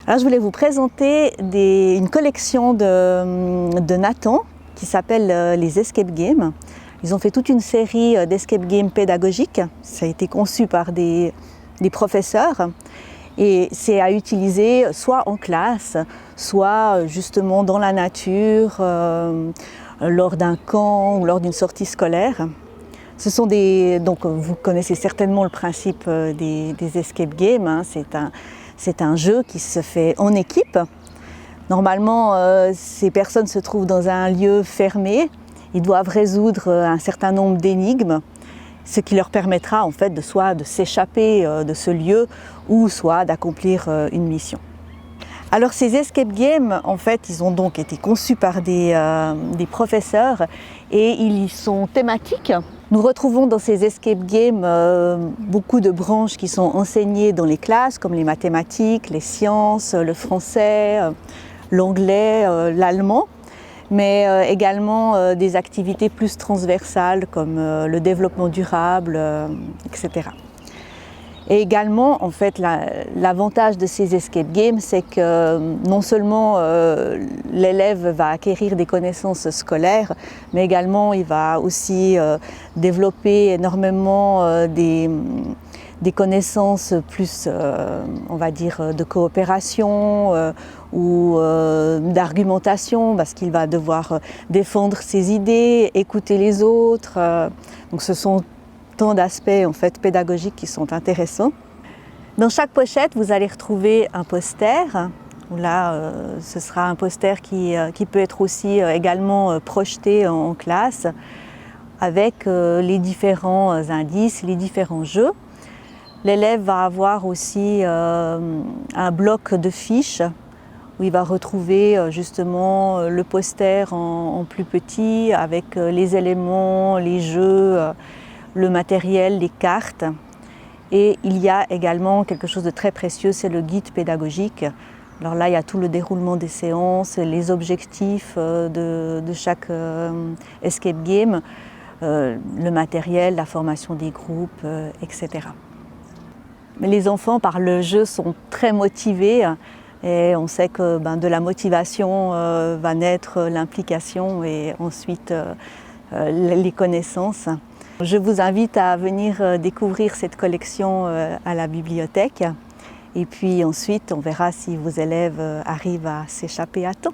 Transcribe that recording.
Alors je voulais vous présenter une collection de Nathan qui s'appelle les Escape Games. Ils ont fait toute une série d'escape games pédagogiques. Ça a été conçu par des professeurs et c'est à utiliser soit en classe, soit justement dans la nature, lors d'un camp ou lors d'une sortie scolaire. Ce sont donc vous connaissez certainement le principe des escape games, hein. C'est un jeu qui se fait en équipe. Normalement, ces personnes se trouvent dans un lieu fermé. Ils doivent résoudre un certain nombre d'énigmes, ce qui leur permettra en fait soit de s'échapper de ce lieu ou soit d'accomplir une mission. Alors ces escape games, en fait, ils ont donc été conçus par des professeurs et ils sont thématiques. Nous retrouvons dans ces escape games beaucoup de branches qui sont enseignées dans les classes, comme les mathématiques, les sciences, le français, l'anglais, l'allemand, mais également des activités plus transversales comme le développement durable, etc. Et également, en fait, l'avantage de ces escape games, c'est que non seulement l'élève va acquérir des connaissances scolaires, mais également il va aussi développer énormément des connaissances plus, on va dire, de coopération ou d'argumentation, parce qu'il va devoir défendre ses idées, écouter les autres. Donc ce sont tant d'aspects en fait pédagogiques qui sont intéressants. Dans chaque pochette, vous allez retrouver un poster. Là, ce sera un poster qui peut être aussi également projeté en classe avec les différents indices, les différents jeux. L'élève va avoir aussi un bloc de fiches où il va retrouver justement le poster en plus petit avec les éléments, les jeux, le matériel, les cartes. Et il y a également quelque chose de très précieux, c'est le guide pédagogique. Alors là, il y a tout le déroulement des séances, les objectifs de chaque escape game, le matériel, la formation des groupes, etc. Mais les enfants, par le jeu, sont très motivés et on sait que de la motivation va naître l'implication et ensuite les connaissances. Je vous invite à venir découvrir cette collection à la bibliothèque et puis ensuite on verra si vos élèves arrivent à s'échapper à temps.